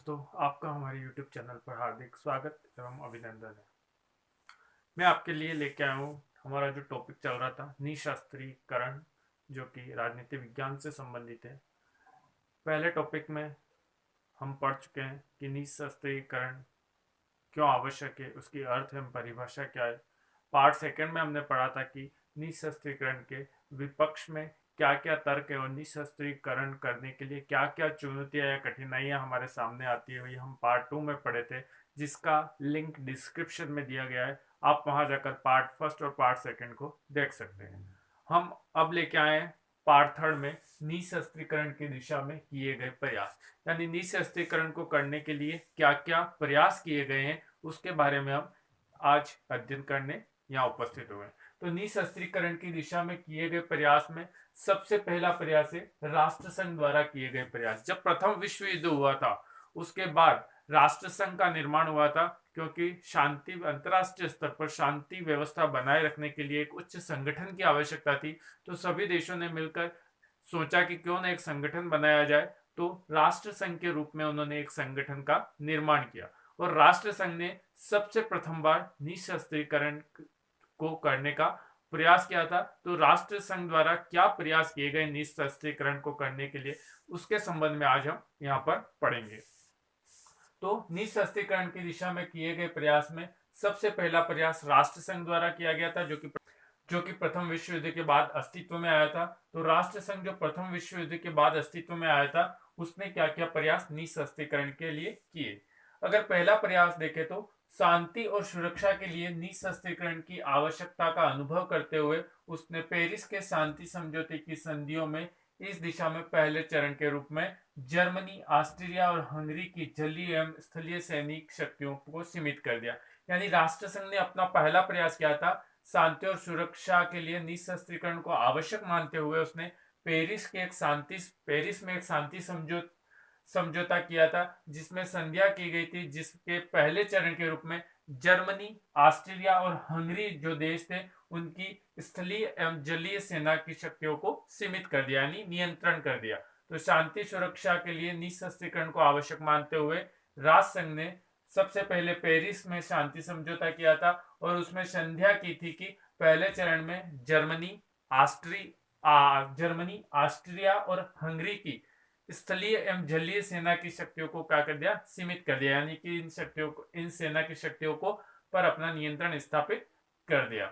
दोस्तों, आपका हमारे YouTube चैनल पर हार्दिक स्वागत एवं अभिनंदन है। मैं आपके लिए लेके आया हूँ हमारा जो टॉपिक चल रहा था निःशस्त्रीकरण, जो कि राजनीति विज्ञान से संबंधित है। पहले टॉपिक में हम पढ़ चुके हैं कि निःशस्त्रीकरण क्यों आवश्यक है, उसकी अर्थ एवं परिभाषा क्या है। पार्ट सेकंड में हमने पढ़ा था कि निःशस्त्रीकरण के विपक्ष में क्या क्या तर्क है और निःशस्त्रीकरण करने के लिए क्या क्या चुनौतियां या कठिनाइयां हमारे सामने आती है। ये हम पार्ट 2 में पढ़े थे, जिसका लिंक डिस्क्रिप्शन में दिया गया है। आप वहां जाकर पार्ट फर्स्ट और पार्ट सेकंड को देख सकते हैं। हम अब लेके आए हैं पार्ट थर्ड में निःशस्त्रीकरण की दिशा में किए गए प्रयास, यानी निःशस्त्रीकरण को करने के लिए क्या क्या प्रयास किए गए हैं, उसके बारे में हम आज अध्ययन करने यहाँ उपस्थित हुए। तो निःशस्त्रीकरण की दिशा में किए गए प्रयास में सबसे पहला प्रयास है राष्ट्र संघ द्वारा किए गए प्रयास। जब प्रथम विश्व युद्ध हुआ था, उसके बाद राष्ट्र संघ का निर्माण हुआ था, क्योंकि शांति अंतरराष्ट्रीय स्तर पर शांति व्यवस्था बनाए रखने के लिए एक उच्च संगठन की आवश्यकता थी। तो सभी देशों ने मिलकर सोचा कि क्यों न एक संगठन बनाया जाए। तो राष्ट्र संघ के रूप में उन्होंने एक संगठन का निर्माण किया और राष्ट्र संघ ने सबसे प्रथम बार निःशस्त्रीकरण को करने का प्रयास किया था। तो राष्ट्र संघ द्वारा क्या प्रयास किए गए निःशस्त्रीकरण को करने के लिए, उसके संबंध में आज हम यहाँ पर पढ़ेंगे। तो निःशस्त्रीकरण की दिशा में किए गए प्रयास में सबसे पहला प्रयास राष्ट्र संघ द्वारा किया गया था, जो कि प्रथम विश्व युद्ध के बाद अस्तित्व में आया था। तो राष्ट्र संघ जो प्रथम विश्व युद्ध के बाद अस्तित्व में आया था, उसने क्या क्या प्रयास निःशस्त्रीकरण के लिए किए। अगर पहला प्रयास देखें तो शांति और सुरक्षा के लिए निःशस्त्रीकरण की आवश्यकता का अनुभव करते हुए उसने पेरिस के शांति समझौते की संधियों में इस दिशा में पहले चरण के रूप में जर्मनी, ऑस्ट्रिया और हंगरी की जलीय एवं स्थलीय सैनिक शक्तियों को सीमित कर दिया। यानी राष्ट्र संघ ने अपना पहला प्रयास किया था शांति और सुरक्षा के लिए निःशस्त्रीकरण को आवश्यक मानते हुए उसने पेरिस में एक शांति समझौता किया था, जिसमें संध्या की गई थी, जिसके पहले चरण के रूप में जर्मनी, ऑस्ट्रिया और हंगरी जो देश थे, उनकी स्थलीय एवं जलीय सेना की शक्तियों को सीमित कर दिया, यानी नियंत्रण कर दिया। तो शांति सुरक्षा के लिए निःशस्त्रीकरण को आवश्यक मानते हुए राष्ट्र संघ ने सबसे पहले पेरिस में शांति समझौता किया था और उसमें संध्या की थी कि पहले चरण में जर्मनी, ऑस्ट्रिया और हंगरी की स्थलीय एवं जलीय सेना की शक्तियों को क्या कर दिया, सीमित कर दिया, यानी कि इन सेना की शक्तियों को पर अपना नियंत्रण स्थापित कर दिया।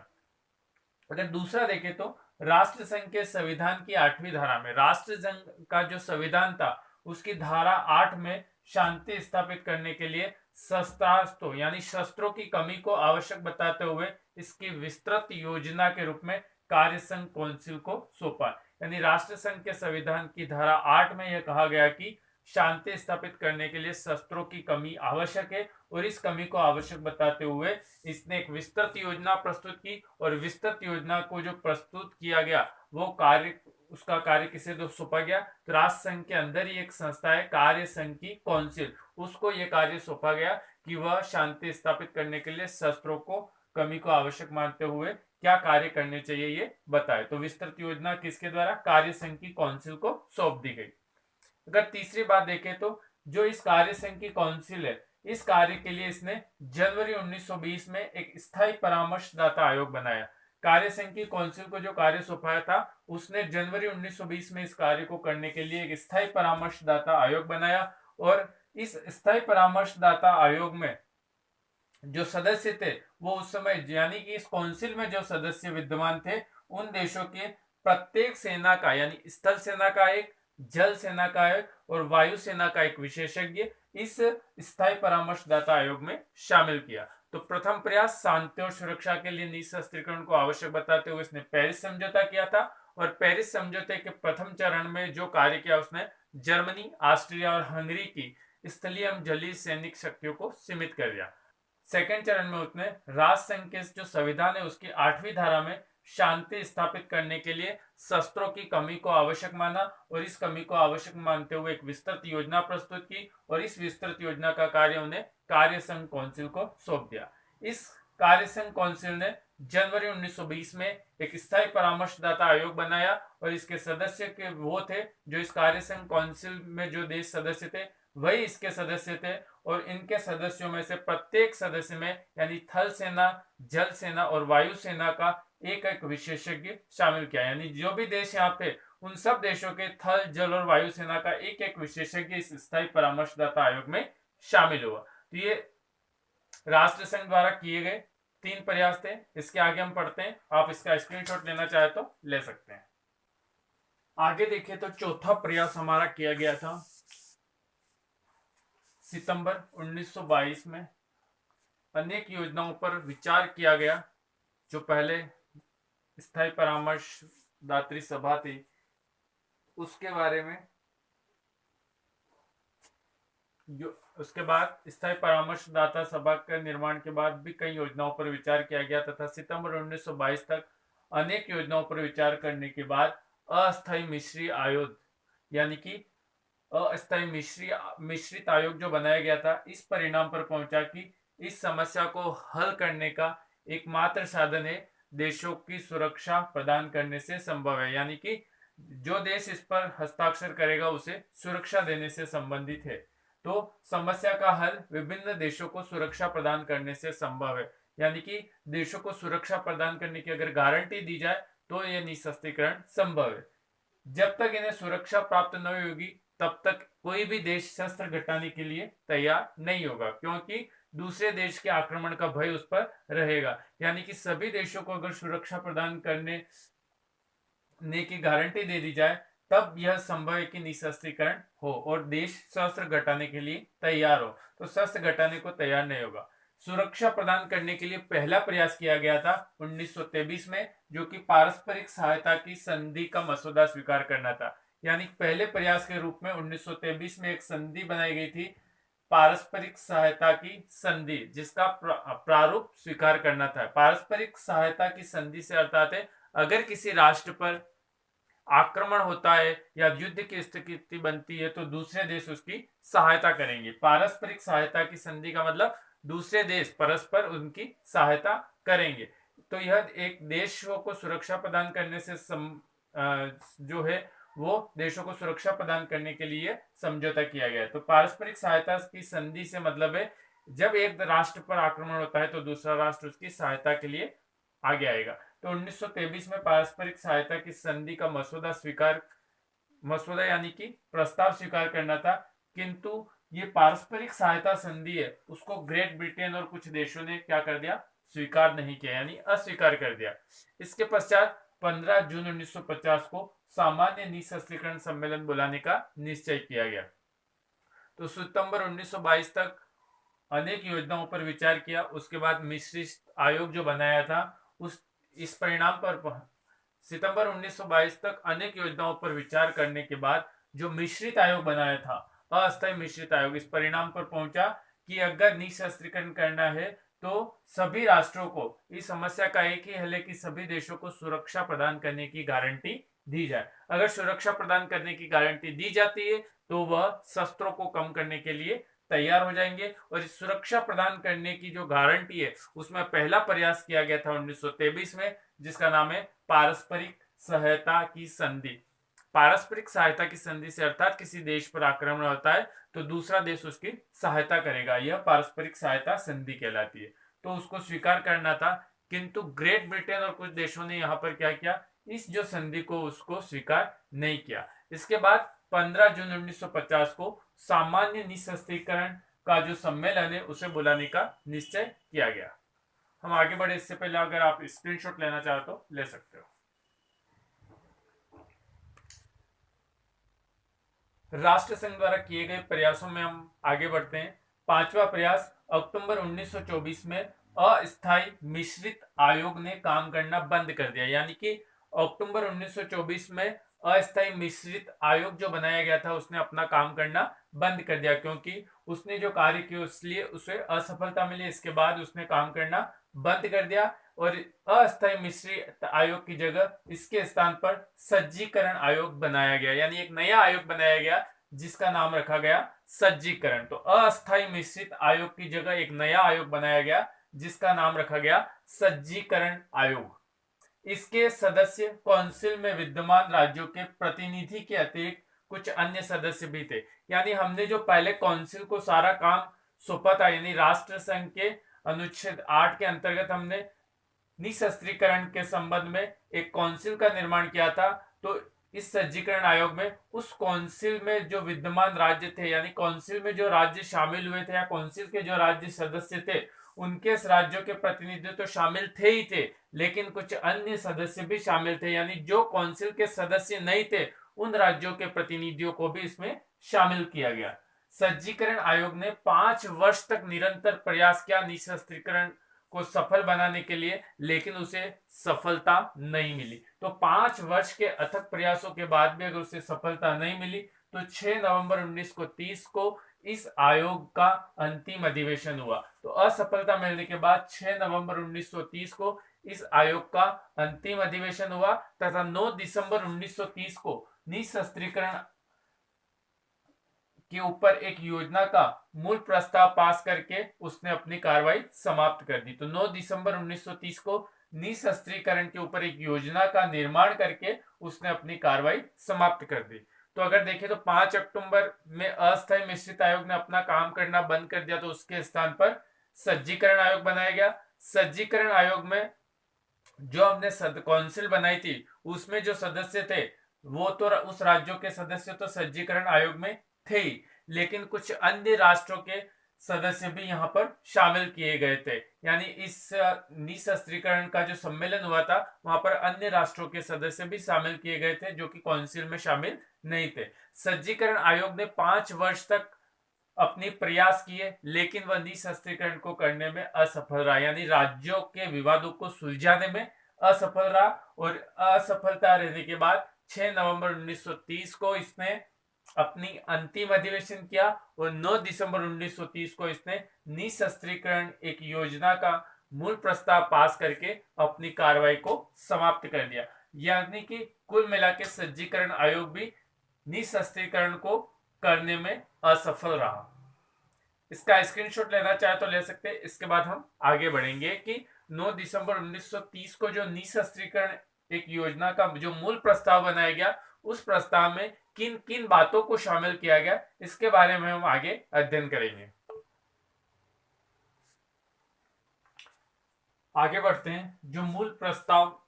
अगर दूसरा देखें तो राष्ट्र संघ के संविधान की 8वीं धारा में, राष्ट्र संघ का जो संविधान था उसकी धारा 8 में शांति स्थापित करने के लिए शस्त्रास्त्रों यानी शस्त्रों की कमी को आवश्यक बताते हुए इसकी विस्तृत योजना के रूप में कार्य संघ काउंसिल को सौंपा। यानी राष्ट्र संघ के संविधान की धारा 8 में यह कहा गया कि शांति स्थापित करने के लिए शस्त्रों की कमी आवश्यक है और इस कमी को आवश्यक बताते हुए इसने एक विस्तृत योजना प्रस्तुत की और विस्तृत योजना को जो प्रस्तुत किया गया वो उसका कार्य किसे सौंपा गया, तो राष्ट्र संघ के अंदर ही एक संस्था है कार्य संघ की काउंसिल, उसको यह कार्य सौंपा गया कि वह शांति स्थापित करने के लिए शस्त्रों को कमी को आवश्यक मानते हुए क्या कार्य करने चाहिए ये बताए। तो विस्तृत योजना किसके द्वारा, कार्य संघ की काउंसिल को सौंप दी गई। अगर तीसरी बात देखें तो जो इस कार्य संघ की काउंसिल है, इस कार्य के लिए इसने जनवरी 1920 में एक स्थायी परामर्शदाता आयोग बनाया। कार्य संघ की काउंसिल को जो कार्य सौंपाया था उसने जनवरी 1920 में इस कार्य को करने के लिए एक स्थायी परामर्शदाता आयोग बनाया और इस स्थायी परामर्शदाता आयोग में जो सदस्य थे वो उस समय, यानी कि इस काउंसिल में जो सदस्य विद्यमान थे उन देशों के प्रत्येक सेना का, यानी स्थल सेना का एक, जल सेना का एक और वायु सेना का एक विशेषज्ञ इस स्थायी परामर्शदाता आयोग में शामिल किया। तो प्रथम प्रयास शांति और सुरक्षा के लिए निःशस्त्रीकरण को आवश्यक बताते हुए इसने पेरिस समझौता किया था और पेरिस समझौते के प्रथम चरण में जो कार्य किया उसने जर्मनी, ऑस्ट्रिया और हंगरी की स्थलीय एवं जलीय सैनिक शक्तियों को सीमित कर दिया। सेकेंड चरण में उसने राष्ट्र संघ के जो संविधान है उसकी 8वीं धारा में शांति स्थापित करने के लिए शस्त्रों की कमी को आवश्यक माना और इस कमी को आवश्यक मानते हुए एक विस्तृत योजना प्रस्तुत की और इस विस्तृत योजना का कार्य उन्हें कार्य संघ काउंसिल को सौंप दिया। इस कार्य संघ काउंसिल ने जनवरी 1920 में एक स्थायी परामर्शदाता आयोग बनाया और इसके सदस्य के वो थे जो इस कार्य संघ काउंसिल में जो देश सदस्य थे वही इसके सदस्य थे। और इनके सदस्यों में से प्रत्येक सदस्य में यानी थल सेना, जल सेना और वायु सेना का एक एक विशेषज्ञ शामिल किया। यानी जो भी देश यहाँ पे, उन सब देशों के थल, जल और वायु सेना का एक एक विशेषज्ञ इस स्थायी परामर्शदाता आयोग में शामिल हुआ। तो ये राष्ट्र संघ द्वारा किए गए 3 प्रयास थे। इसके आगे हम पढ़ते हैं, आप इसका स्क्रीनशॉट लेना चाहे तो ले सकते हैं। आगे देखिए तो चौथा प्रयास हमारा किया गया था सितंबर 1922 में। अनेक योजनाओं पर विचार किया गया। जो पहले स्थायी परामर्शदात्री सभा थी उसके बारे में, जो उसके बाद स्थायी परामर्शदाता सभा के निर्माण के बाद भी कई योजनाओं पर विचार किया गया तथा सितंबर 1922 तक अनेक योजनाओं पर विचार करने के बाद अस्थायी मिश्री आयोग यानी कि अस्थायी मिश्रित आयोग जो बनाया गया था, इस परिणाम पर पहुंचा कि इस समस्या को हल करने का एकमात्र साधन है देशों की सुरक्षा प्रदान करने से संभव है। यानी कि जो देश इस पर हस्ताक्षर करेगा उसे सुरक्षा देने से संबंधित है। तो समस्या का हल विभिन्न देशों को सुरक्षा प्रदान करने से संभव है। यानी कि देशों को सुरक्षा प्रदान करने की अगर गारंटी दी जाए तो यह निःशस्त्रीकरण संभव है। जब तक इन्हें सुरक्षा प्राप्त नहीं होगी तब तक कोई भी देश शस्त्र घटाने के लिए तैयार नहीं होगा, क्योंकि दूसरे देश के आक्रमण का भय उस पर रहेगा। यानी कि सभी देशों को अगर सुरक्षा प्रदान करने की गारंटी दे दी जाए तब यह संभव है कि निःशस्त्रीकरण हो और देश शस्त्र घटाने के लिए तैयार हो। तो शस्त्र घटाने को तैयार नहीं होगा। सुरक्षा प्रदान करने के लिए पहला प्रयास किया गया था 1923 में, जो कि पारस्परिक सहायता की संधि का मसौदा स्वीकार करना था। यानी पहले प्रयास के रूप में 1923 में एक संधि बनाई गई थी, पारस्परिक सहायता की संधि, जिसका प्रारूप स्वीकार करना था। पारस्परिक सहायता की संधि से अर्थात है अगर किसी राष्ट्र पर आक्रमण होता है या युद्ध की स्थिति बनती है तो दूसरे देश उसकी सहायता करेंगे। पारस्परिक सहायता की संधि का मतलब दूसरे देश परस्पर उनकी सहायता करेंगे। तो यह एक देशों को सुरक्षा प्रदान करने से जो है वो देशों को सुरक्षा प्रदान करने के लिए समझौता किया गया है। तो पारस्परिक सहायता की संधि से मतलब है जब एक राष्ट्र पर आक्रमण होता है तो दूसरा राष्ट्र उसकी सहायता के लिए आगे आएगा। तो 1923 में पारस्परिक सहायता की संधि का मसौदा यानी कि प्रस्ताव स्वीकार करना था, किंतु ये पारस्परिक सहायता संधि है उसको ग्रेट ब्रिटेन और कुछ देशों ने क्या कर दिया, स्वीकार नहीं किया, यानी अस्वीकार कर दिया। इसके पश्चात 15 जून 1950 को सामान्य निःशस्त्रीकरण सम्मेलन बुलाने का निश्चय किया गया। तो सितंबर 1922 तक अनेक योजनाओं पर विचार किया। उसके बाद मिश्रित आयोग जो बनाया था इस परिणाम पर सितंबर 1922 तक अनेक योजनाओं पर विचार करने के बाद जो मिश्रित आयोग बनाया था, अस्थायी मिश्रित आयोग, इस परिणाम पर पहुंचा कि अगर निःशस्त्रीकरण करना है तो सभी राष्ट्रों को, इस समस्या का एक ही हल है कि सभी देशों को सुरक्षा प्रदान करने की गारंटी दी जाए। अगर सुरक्षा प्रदान करने की गारंटी दी जाती है तो वह शस्त्रों को कम करने के लिए तैयार हो जाएंगे। और इस सुरक्षा प्रदान करने की जो गारंटी है उसमें पहला प्रयास किया गया था 1923 में, जिसका नाम है पारस्परिक सहायता की संधि। पारस्परिक सहायता की संधि से अर्थात किसी देश पर आक्रमण होता है तो दूसरा देश उसकी सहायता करेगा, यह पारस्परिक सहायता संधि कहलाती है। तो उसको स्वीकार करना था, किंतु ग्रेट ब्रिटेन और कुछ देशों ने यहाँ पर क्या किया, इस जो संधि को उसको स्वीकार नहीं किया। इसके बाद 15 जून 1950 को सामान्य निःशस्त्रीकरण का जो सम्मेलन है उसे बुलाने का निश्चय किया गया। हम आगे बढ़े इससे पहले अगर आप स्क्रीनशॉट लेना चाहो तो ले सकते हो। राष्ट्र संघ द्वारा किए गए प्रयासों में हम आगे बढ़ते हैं। पांचवा प्रयास अक्टूबर 1924 में अस्थायी मिश्रित आयोग ने काम करना बंद कर दिया। यानी कि अक्टूबर 1924 में अस्थायी मिश्रित आयोग जो बनाया गया था उसने अपना काम करना बंद कर दिया, क्योंकि उसने जो कार्य किया उसलिए उसे असफलता मिली। इसके बाद उसने काम करना बंद कर दिया और अस्थायी मिश्रित आयोग की जगह इसके स्थान पर सज्जीकरण आयोग बनाया गया। यानी एक नया आयोग बनाया गया जिसका नाम रखा गया सज्जीकरण। तो अस्थायी मिश्रित आयोग की जगह एक नया आयोग बनाया गया जिसका नाम रखा गया सज्जीकरण आयोग। इसके सदस्य काउंसिल में विद्यमान राज्यों के प्रतिनिधि के अतिरिक्त कुछ अन्य सदस्य भी थे। यानी हमने जो पहले काउंसिल को सारा काम सौंपा था, यानी राष्ट्र संघ के अनुच्छेद 8 के अंतर्गत हमने निशस्त्रीकरण के संबंध में एक काउंसिल का निर्माण किया था। तो इस सज्जीकरण आयोग में उस काउंसिल में जो विद्यमान राज्य थे, यानी काउंसिल में जो राज्य शामिल हुए थे या काउंसिल के जो राज्य सदस्य थे, उनके राज्यों के प्रतिनिधि तो शामिल थे ही थे, लेकिन कुछ अन्य सदस्य भी शामिल थे। यानी जो काउंसिल के सदस्य नहीं थे उन राज्यों के प्रतिनिधियों को भी इसमें शामिल किया गया। सज्जीकरण आयोग ने 5 वर्ष तक निरंतर प्रयास किया निशस्त्रीकरण को सफल बनाने के लिए, लेकिन उसे सफलता नहीं मिली। तो 5 वर्ष के अथक प्रयासों के बाद भी अगर उसे सफलता नहीं मिली तो 6 नवंबर 1930 को इस आयोग का अंतिम अधिवेशन हुआ। तो असफलता मिलने के बाद 6 नवंबर 1930 को इस आयोग का अंतिम अधिवेशन हुआ तथा 9 दिसंबर 1930 को निशस्त्रीकरण के ऊपर एक योजना का मूल प्रस्ताव पास करके उसने अपनी कार्रवाई समाप्त कर दी। तो 9 दिसंबर 1930 को निशस्त्रीकरण के ऊपर एक योजना का निर्माण करके उसने अपनी कार्रवाई समाप्त कर दी। तो अगर देखें तो 5 अक्टूबर में अस्थायी मिश्रित आयोग ने अपना काम करना बंद कर दिया, तो उसके स्थान पर सज्जीकरण आयोग बनाया गया। सज्जीकरण आयोग में जो हमने काउंसिल बनाई थी उसमें जो सदस्य थे वो तो उस राज्यों के सदस्य तो सज्जीकरण आयोग में थे, लेकिन कुछ अन्य राष्ट्रों के सदस्य भी यहाँ पर शामिल किए गए थे। यानी इस निशस्त्रीकरण का जो सम्मेलन हुआ था वहां पर अन्य राष्ट्रों के सदस्य भी शामिल किए गए थे जो कि काउंसिल में शामिल नहीं थे। सज्जीकरण आयोग ने 5 वर्ष तक अपनी प्रयास किए, लेकिन वह निशस्त्रीकरण को करने में असफल रहा, यानी राज्यों के विवादों को सुलझाने में असफल रहा। और असफलता रहने के बाद 6 नवंबर 1930 को इसने अपनी अंतिम अधिवेशन किया और 9 दिसंबर 1930 को इसने निशस्त्रीकरण एक योजना का मूल प्रस्ताव पास करके अपनी कार्रवाई को समाप्त कर दिया। यानी कि कुल मिलाकर सज्जीकरण आयोग भी निशस्त्रीकरण को करने में असफल रहा। इसका स्क्रीनशॉट लेना चाहे तो ले सकते हैं। इसके बाद हम आगे बढ़ेंगे कि 9 दिसंबर 1930 को जो निशस्त्रीकरण एक योजना का जो मूल प्रस्ताव बनाया गया उस प्रस्ताव में किन किन बातों को शामिल किया गया, इसके बारे में हम आगे अध्ययन करेंगे। आगे बढ़ते हैं। जो मूल प्रस्ताव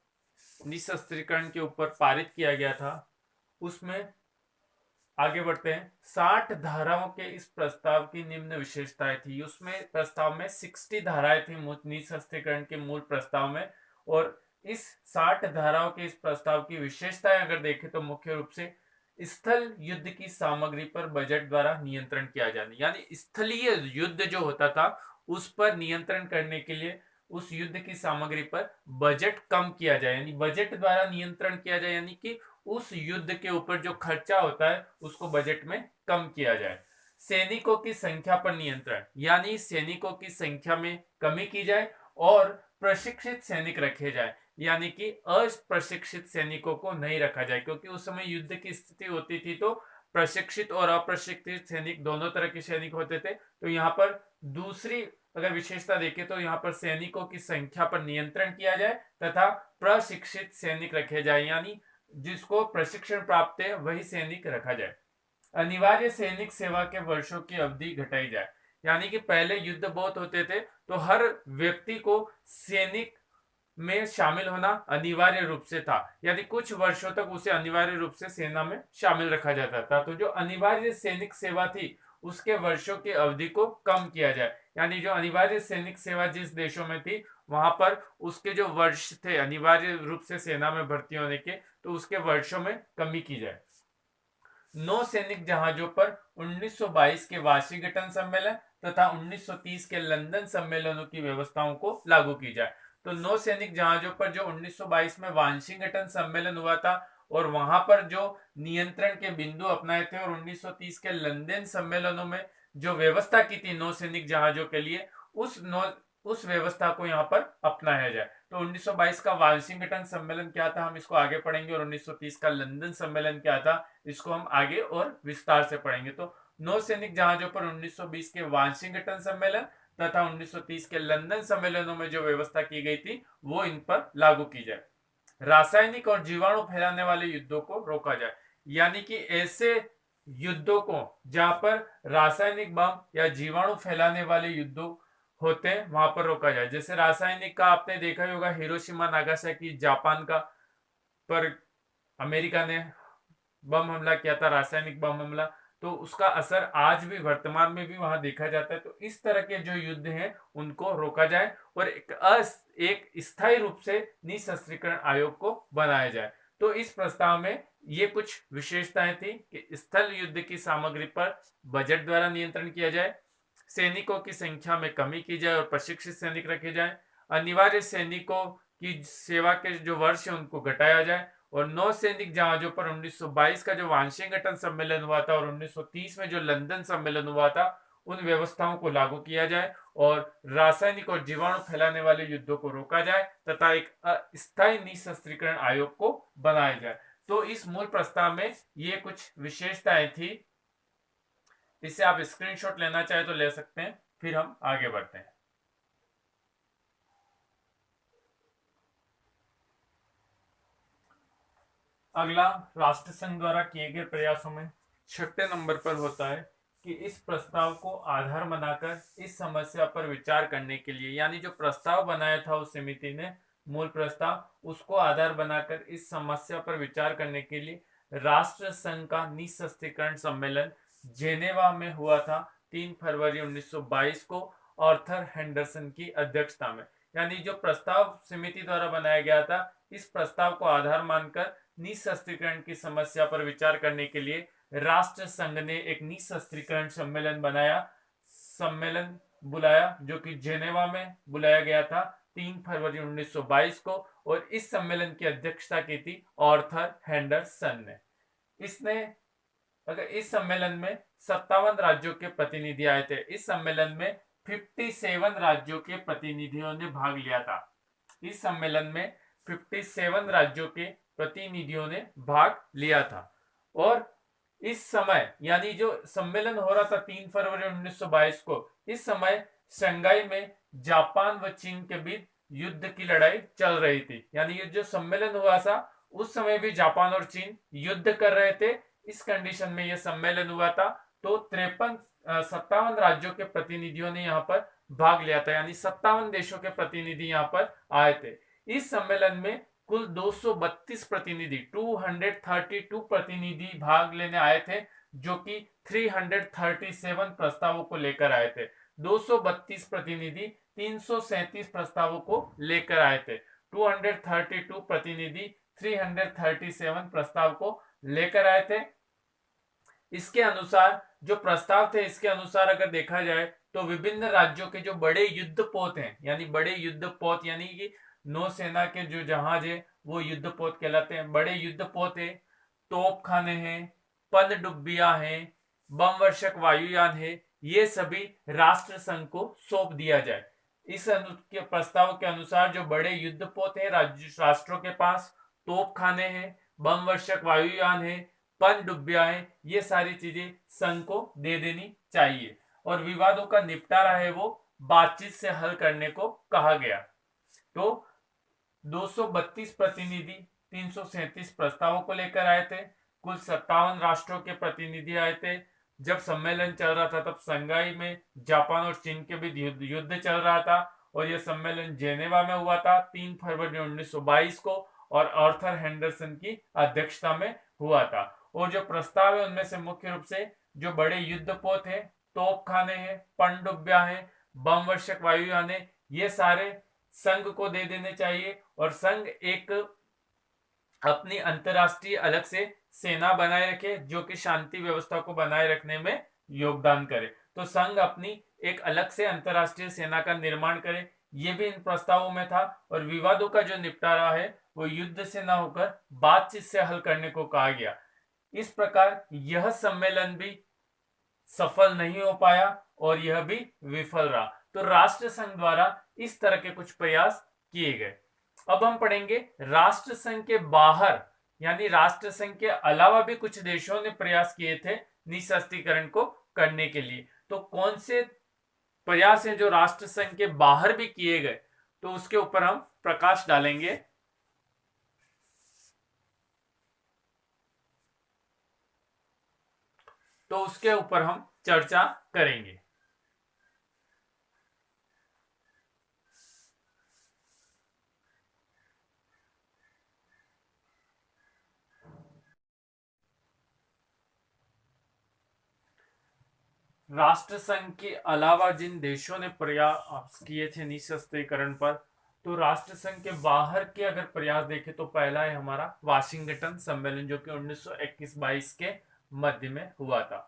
निशस्त्रीकरण के ऊपर पारित किया गया था उसमें आगे बढ़ते हैं। 60 धाराओं के इस प्रस्ताव की निम्न विशेषताएं थी। उसमें प्रस्ताव में 60 धाराएं थी निशस्त्रीकरण के मूल प्रस्ताव में, और इस 60 धाराओं के इस प्रस्ताव की विशेषताएं अगर देखें तो मुख्य रूप से स्थल युद्ध की सामग्री पर बजट द्वारा नियंत्रण किया जाना, यानी स्थलीय युद्ध जो होता था उस पर नियंत्रण करने के लिए उस युद्ध की सामग्री पर बजट कम किया जाए, यानी बजट द्वारा नियंत्रण किया जाए, यानी कि उस युद्ध के ऊपर जो खर्चा होता है उसको बजट में कम किया जाए। सैनिकों की संख्या पर नियंत्रण, यानी सैनिकों की संख्या में कमी की जाए और प्रशिक्षित सैनिक रखे जाए, यानी कि अप्रशिक्षित सैनिकों को नहीं रखा जाए, क्योंकि उस समय युद्ध की स्थिति होती थी तो प्रशिक्षित और अप्रशिक्षित सैनिक दोनों तरह के सैनिक होते थे। तो यहाँ पर दूसरी अगर विशेषता देखें तो यहाँ पर सैनिकों की संख्या पर नियंत्रण किया जाए तथा प्रशिक्षित सैनिक रखे जाए, यानी जिसको प्रशिक्षण प्राप्त है वही सैनिक रखा जाए। अनिवार्य सैनिक सेवा के वर्षों की अवधि घटाई जाए, यानी कि पहले युद्ध बहुत होते थे तो हर व्यक्ति को सैनिक में शामिल होना अनिवार्य रूप से था, यानी कुछ वर्षों तक उसे अनिवार्य रूप से सेना में शामिल रखा जाता था। तो जो अनिवार्य सैनिक सेवा थी उसके वर्षों की अवधि को कम किया जाए, यानी जो अनिवार्य सैनिक सेवा जिस देशों में थी वहां पर उसके जो वर्ष थे अनिवार्य रूप से सेना में भर्ती होने के, तो उसके वर्षों में कमी की जाए। नौ सैनिक जहाजों पर 1922 के वाशिंगटन सम्मेलन तथा 1930 के लंदन सम्मेलनों की व्यवस्थाओं को लागू की जाए। तो नौ सैनिक जहाजों पर जो 1922 में वाशिंगटन सम्मेलन हुआ था और वहां पर जो नियंत्रण के बिंदु अपनाए थे और 1930 के लंदन सम्मेलनों में जो व्यवस्था की थी नौ सैनिक जहाजों के लिए उस व्यवस्था को यहाँ पर अपनाया जाए। तो 1922 का वाशिंगटन सम्मेलन क्या था हम इसको आगे पढ़ेंगे, और 1930 का लंदन सम्मेलन क्या था इसको हम आगे और विस्तार से पढ़ेंगे। तो नौ सैनिक जहाजों पर 1920 के वाशिंगटन सम्मेलन तथा 1930 के लंदन सम्मेलनों में जो व्यवस्था की गई थी वो इन पर लागू की जाए। रासायनिक और जीवाणु फैलाने वाले युद्धों को रोका जाए, यानी कि ऐसे युद्धों को जहां पर रासायनिक बम या जीवाणु फैलाने वाले युद्धों होते हैं वहां पर रोका जाए। जैसे रासायनिक का आपने देखा ही होगा, हिरोशिमा नागासाकी जापान का पर अमेरिका ने बम हमला किया था, रासायनिक बम हमला। तो उसका असर आज भी वर्तमान में भी वहां देखा जाता है। तो इस तरह के जो युद्ध हैं उनको रोका जाए और एक स्थायी रूप से निशस्त्रीकरण आयोग को बनाया जाए। तो इस प्रस्ताव में ये कुछ विशेषताएं थी कि स्थल युद्ध की सामग्री पर बजट द्वारा नियंत्रण किया जाए, सैनिकों की संख्या में कमी की जाए और प्रशिक्षित सैनिक रखे जाए, अनिवार्य सैनिकों की सेवा के जो वर्ष है उनको घटाया जाए, और नौसैनिक जहाजों पर 1922 का जो वाशिंगटन सम्मेलन हुआ था और 1930 में जो लंदन सम्मेलन हुआ था उन व्यवस्थाओं को लागू किया जाए और रासायनिक और जीवाणु फैलाने वाले युद्धों को रोका जाए तथा एक अस्थायी निशस्त्रीकरण आयोग को बनाया जाए। तो इस मूल प्रस्ताव में ये कुछ विशेषताएं थी। इससे आप स्क्रीनशॉट लेना चाहे तो ले सकते हैं। फिर हम आगे बढ़ते हैं। अगला राष्ट्रसंघ द्वारा किए गए प्रयासों में छठे नंबर पर होता है कि इस प्रस्ताव को आधार बनाकर इस समस्या पर विचार करने के लिए, यानी जो प्रस्ताव बनाया था उस समिति ने, मूल प्रस्ताव, उसको आधार बनाकर इस समस्या पर विचार करने के लिए राष्ट्र संघ का निशस्त्रीकरण सम्मेलन जेनेवा में हुआ था 3 फरवरी 1922 को आर्थर हेंडरसन की अध्यक्षता में। यानी जो प्रस्ताव समिति द्वारा बनाया गया था, इस प्रस्ताव को आधार मानकर निशस्त्रीकरण की समस्या पर विचार करने के लिए राष्ट्र संघ ने एक निशस्त्रीकरण सम्मेलन बुलाया, जो कि जेनेवा में बुलाया गया था 3 फरवरी 1922 को, और इस सम्मेलन की अध्यक्षता की थी आर्थर हेंडरसन ने। इस सम्मेलन में 57 राज्यों के प्रतिनिधि आए थे। इस सम्मेलन में 57 राज्यों के प्रतिनिधियों ने भाग लिया था। इस सम्मेलन में 57 राज्यों के प्रतिनिधियों ने भाग लिया था। और इस समय, यानी जो सम्मेलन हो रहा था 3 फरवरी 1922 को, इस समय शंघाई में जापान व चीन के बीच युद्ध की लड़ाई चल रही थी। यानी ये जो सम्मेलन हुआ था उस समय भी जापान और चीन युद्ध कर रहे थे। इस कंडीशन में यह सम्मेलन हुआ था। तो 57 राज्यों के प्रतिनिधियों ने यहाँ पर भाग लिया था, यानी 57 देशों के प्रतिनिधि यहाँ पर आए थे। इस सम्मेलन में कुल 232 प्रतिनिधि 232 प्रतिनिधि भाग लेने आए थे, जो कि 337 प्रस्तावों को लेकर आए थे। 232 प्रतिनिधि 337 प्रस्तावों को लेकर आए थे। 232 प्रतिनिधि 337 प्रस्ताव को लेकर आए थे। इसके अनुसार जो प्रस्ताव थे, इसके अनुसार अगर देखा जाए तो विभिन्न राज्यों के जो बड़े युद्धपोत हैं, यानी बड़े युद्धपोत यानी कि नौसेना के जो जहाज है वो युद्धपोत कहलाते हैं। बड़े युद्धपोत है, तोप खाने हैं, पनडुब्बियां हैं, बम वर्षक वायुयान है, ये सभी राष्ट्र संघ को सौंप दिया जाए। इस के प्रस्ताव के अनुसार जो बड़े युद्धपोत है राष्ट्रों के पास, तोप खाने हैं, बम वर्षक वायुयान है, पनडुब्बियां हैं, ये सारी चीजें संघ को दे देनी चाहिए। और विवादों का निपटारा है वो बातचीत से हल करने को कहा गया। तो 232 प्रतिनिधि 337 प्रस्तावों को लेकर आए थे। कुल 57 राष्ट्रों के प्रतिनिधि आए थे। जब सम्मेलन चल रहा था तब शंघाई में जापान और चीन के बीच युद्ध चल रहा था, और यह सम्मेलन जेनेवा में हुआ था 3 फरवरी 1922 को, और आर्थर हेंडरसन की अध्यक्षता में हुआ था। और जो प्रस्ताव है उनमें से मुख्य रूप से जो बड़े युद्धपोत है, तोप खाने हैं, पनडुब्बियां हैं, बम वर्षक वायुयान है, ये सारे संघ को दे देने चाहिए। और संघ एक अपनी अंतरराष्ट्रीय अलग से सेना बनाए रखे जो कि शांति व्यवस्था को बनाए रखने में योगदान करे। तो संघ अपनी एक अलग से अंतरराष्ट्रीय सेना का निर्माण करे, ये भी इन प्रस्तावों में था। और विवादों का जो निपटारा है वो युद्ध से न होकर बातचीत से हल करने को कहा गया। इस प्रकार यह सम्मेलन भी सफल नहीं हो पाया और यह भी विफल रहा। तो राष्ट्र संघ द्वारा इस तरह के कुछ प्रयास किए गए। अब हम पढ़ेंगे राष्ट्र संघ के बाहर, यानी राष्ट्र संघ के अलावा भी कुछ देशों ने प्रयास किए थे निशस्त्रीकरण को करने के लिए। तो कौन से प्रयास हैं जो राष्ट्र संघ के बाहर भी किए गए, तो उसके ऊपर हम प्रकाश डालेंगे। तो उसके ऊपर हम चर्चा करेंगे। राष्ट्रसंघ के अलावा जिन देशों ने प्रयास किए थे निशस्त्रीकरण पर, तो राष्ट्रसंघ के बाहर के अगर प्रयास देखें तो पहला है हमारा वाशिंगटन सम्मेलन, जो कि 1921-22 के मध्य में हुआ था।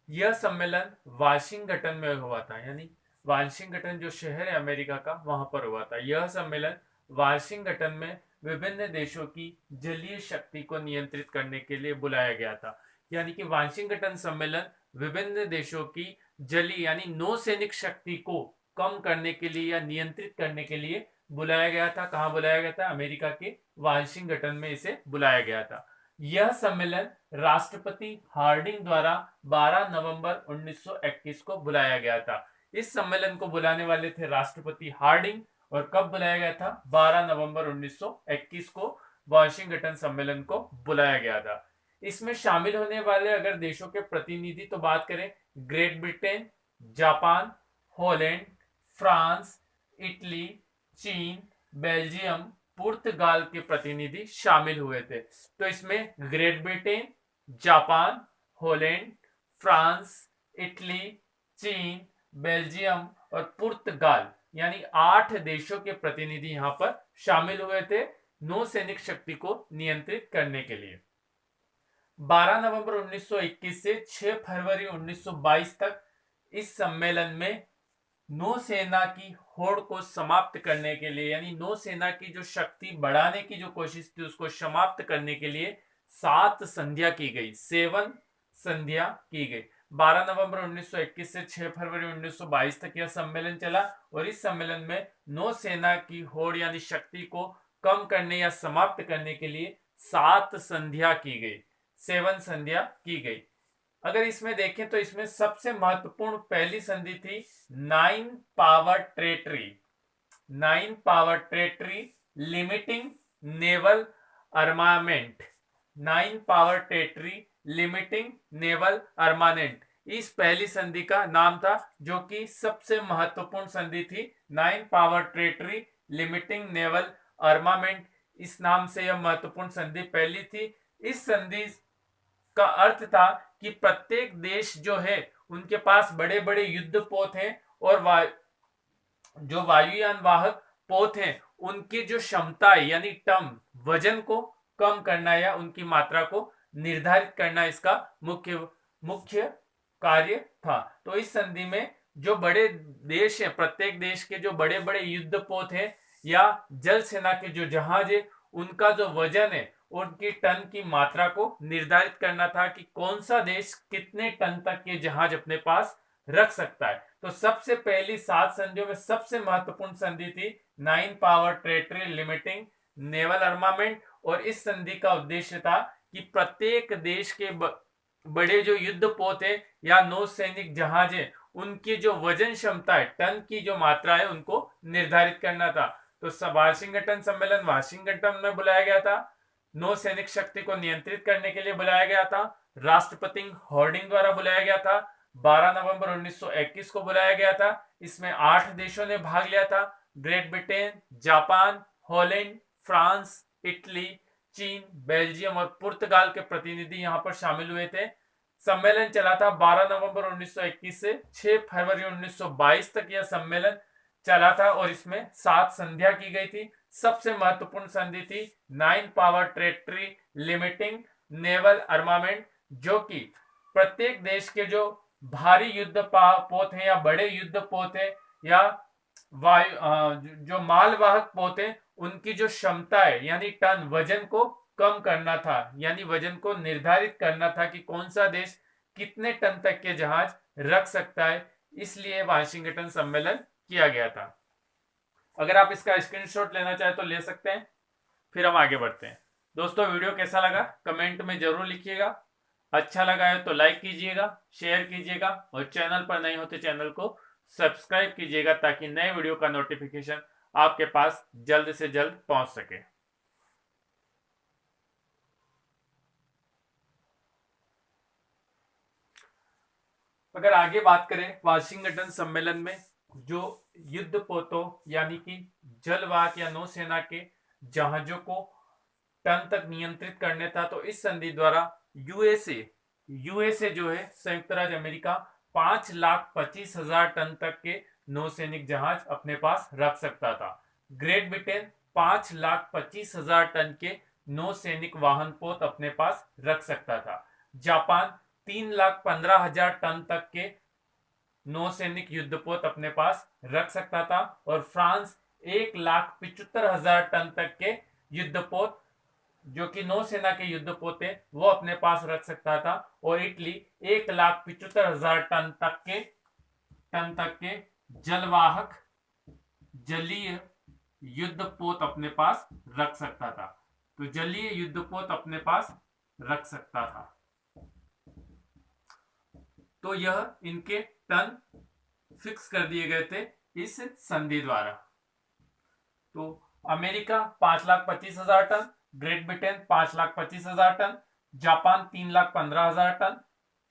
यह सम्मेलन वाशिंगटन में हुआ था, यानी वाशिंगटन जो शहर है अमेरिका का, वहां पर हुआ था। यह सम्मेलन वाशिंगटन में विभिन्न देशों की जलीय शक्ति को नियंत्रित करने के लिए बुलाया गया था। यानी कि वाशिंगटन सम्मेलन विभिन्न देशों की जलीय यानी नौसैनिक शक्ति को कम करने के लिए या नियंत्रित करने के लिए बुलाया गया था। कहां बुलाया गया था? अमेरिका के वाशिंगटन में इसे बुलाया गया था। यह सम्मेलन राष्ट्रपति हार्डिंग द्वारा 12 नवंबर 1921 को बुलाया गया था। इस सम्मेलन को बुलाने वाले थे राष्ट्रपति हार्डिंग, और कब बुलाया गया था? 12 नवंबर 1921 को वाशिंगटन सम्मेलन को बुलाया गया था। इसमें शामिल होने वाले अगर देशों के प्रतिनिधि तो बात करें, great Britain, Japan, Holland, France, Italy, चीन, बेल्जियम, पुर्तगाल के प्रतिनिधि शामिल हुए थे। तो इसमें great Britain, Japan, Holland, France, Italy, चीन, बेल्जियम और पुर्तगाल यानी 8 देशों के प्रतिनिधि यहां पर शामिल हुए थे नौसैनिक शक्ति को नियंत्रित करने के लिए। 12 नवंबर 1921 से 6 फरवरी 1922 तक इस सम्मेलन में नौसेना की होड़ को समाप्त करने के लिए, यानी नौसेना की जो शक्ति बढ़ाने की जो कोशिश थी उसको समाप्त करने के लिए 7 संधियां की गई, 7 संधियां की गई। 12 नवंबर 1921 से 6 फरवरी 1922 तक यह सम्मेलन चला, और इस सम्मेलन में नौसेना की होड़ यानी शक्ति को कम करने या समाप्त करने के लिए 7 संधियां की गई, 7 संधियां की गई। अगर इसमें देखें तो इसमें सबसे महत्वपूर्ण पहली संधि थी 9 power territory, 9 power territory limiting naval armament, 9 power territory limiting naval armament. इस पहली संधि का नाम था, जो कि सबसे महत्वपूर्ण संधि थी, 9 power territory limiting naval armament. इस नाम से यह महत्वपूर्ण संधि पहली थी। इस संधि का अर्थ था कि प्रत्येक देश जो है उनके पास बड़े बड़े युद्ध पोत हैं, और जो वायुयान वाहक पोत हैं उनकी जो क्षमता है यानी टन वजन को कम करना या उनकी मात्रा को निर्धारित करना इसका मुख्य मुख्य कार्य था। तो इस संधि में जो बड़े देश हैं, प्रत्येक देश के जो बड़े बड़े युद्ध पोत हैं या जल सेना के जो जहाज है, उनका जो वजन है उनकी टन की मात्रा को निर्धारित करना था कि कौन सा देश कितने टन तक के जहाज अपने पास रख सकता है। तो सबसे पहली 7 संधियों में सबसे महत्वपूर्ण संधि थी 9 power territory limiting naval armament, और इस संधि का उद्देश्य था कि प्रत्येक देश के बड़े जो युद्ध पोत है या नौसैनिक जहाज है उनकी जो वजन क्षमता है, टन की जो मात्रा है, उनको निर्धारित करना था। तो वाशिंगटन सम्मेलन वाशिंगटन में बुलाया गया था, नौसैनिक शक्ति को नियंत्रित करने के लिए बुलाया गया था, राष्ट्रपति हार्डिंग द्वारा बुलाया गया था, 12 नवंबर 1921 को बुलाया गया था। इसमें 8 देशों ने भाग लिया था, great Britain, Japan, Holland, France, Italy, चीन, बेल्जियम और पुर्तगाल के प्रतिनिधि यहां पर शामिल हुए थे। सम्मेलन चला था 12 नवंबर 1921 से 6 फरवरी 1922 तक यह सम्मेलन चला था, और इसमें 7 संधियां की गई थी। सबसे महत्वपूर्ण संधि थी 9 power territory limiting naval armament, जो कि प्रत्येक देश के जो भारी युद्ध पोत हैं या बड़े युद्ध पोत हैं या जो मालवाहक पोत हैं, उनकी जो क्षमता है यानी टन वजन को कम करना था, यानी वजन को निर्धारित करना था कि कौन सा देश कितने टन तक के जहाज रख सकता है। इसलिए वाशिंगटन सम्मेलन किया गया था। अगर आप इसका स्क्रीनशॉट लेना चाहे तो ले सकते हैं। फिर हम आगे बढ़ते हैं। दोस्तों, वीडियो कैसा लगा कमेंट में जरूर लिखिएगा। अच्छा लगा है तो लाइक कीजिएगा, शेयर कीजिएगा, और चैनल पर नए हो तो चैनल को सब्सक्राइब कीजिएगा, ताकि नए वीडियो का नोटिफिकेशन आपके पास जल्द से जल्द पहुंच सके। अगर आगे बात करें वाशिंगटन सम्मेलन में जो युद्धपोतों यानी कि जलवाहक या नौसेना के जहाजों को टन तक नियंत्रित करने था, तो इस संधि द्वारा यूएसए जो है संयुक्त राज्य अमेरिका 5,25,000 टन तक के नौसैनिक जहाज अपने पास रख सकता था। ग्रेट ब्रिटेन 5,25,000 टन के नौसैनिक वाहन पोत अपने पास रख सकता था। जापान 3,15,000 टन तक के नौसैनिक युद्धपोत अपने पास रख सकता था और फ्रांस 1,75,000 टन तक के युद्धपोत जो कि नौसेना के युद्धपोत थे वो अपने पास रख सकता था और इटली 1,75,000 टन तक के जलवाहक जलीय युद्धपोत अपने पास रख सकता था। तो जलीय युद्धपोत अपने पास रख सकता था। तो यह इनके टन फिक्स कर दिए गए थे इस संधि द्वारा। तो America 5,25,000 ton, Great Britain 5,25,000 ton, Japan 3,15,000 ton,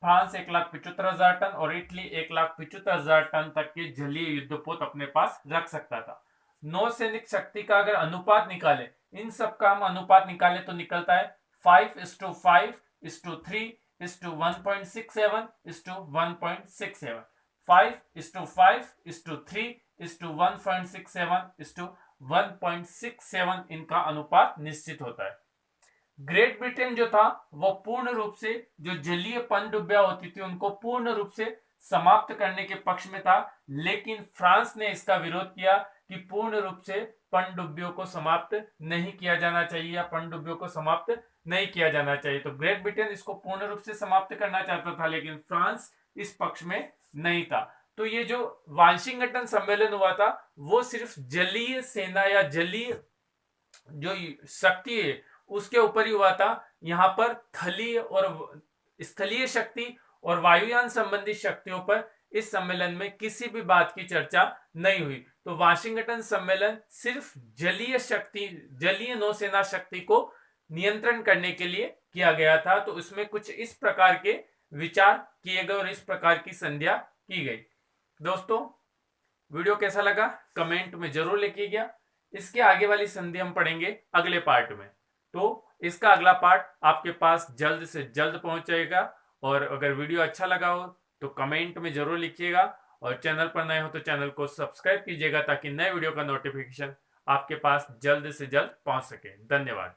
France 1,75,000 ton और इटली 1,75,000 टन तक के जलीय युद्धपोत अपने पास रख सकता था। नौसैनिक शक्ति का अगर अनुपात निकाले, इन सब का हम अनुपात निकाले तो निकलता है 5:5:3:1.67:1.67 5:5:3:1.67:1.67 इनका अनुपात निश्चित होता है। ग्रेट ब्रिटेन जो था वो पूर्ण रूप से जो जलीय पनडुब्बियां होती थी उनको पूर्ण रूप से समाप्त करने के पक्ष में था, लेकिन फ्रांस ने इसका विरोध किया कि पूर्ण रूप से पनडुब्बियों को समाप्त नहीं किया जाना चाहिए या पनडुब्बियों को समाप्त नहीं किया जाना चाहिए। तो ग्रेट ब्रिटेन इसको पूर्ण रूप से समाप्त करना चाहता था, लेकिन फ्रांस इस पक्ष में नहीं था। तो ये जो वाशिंगटन सम्मेलन हुआ था वो सिर्फ जलीय सेना या जलीय जो शक्ति है उसके ऊपर ही हुआ था। यहाँ पर थलीय और स्थलीय शक्ति और वायुयान संबंधी शक्तियों पर इस सम्मेलन में किसी भी बात की चर्चा नहीं हुई। तो वाशिंगटन सम्मेलन सिर्फ जलीय शक्ति, जलीय नौसेना शक्ति को नियंत्रण करने के लिए किया गया था। तो इसमें कुछ इस प्रकार के विचार किए गए और इस प्रकार की संध्या की गई। दोस्तों, वीडियो कैसा लगा कमेंट में जरूर लिखिएगा। इसके आगे वाली संधि हम पढ़ेंगे अगले पार्ट में, तो इसका अगला पार्ट आपके पास जल्द से जल्द पहुंच जाएगा। और अगर वीडियो अच्छा लगा हो तो कमेंट में जरूर लिखिएगा और चैनल पर नए हो तो चैनल को सब्सक्राइब कीजिएगा ताकि नए वीडियो का नोटिफिकेशन आपके पास जल्द से जल्द पहुंच सके। धन्यवाद।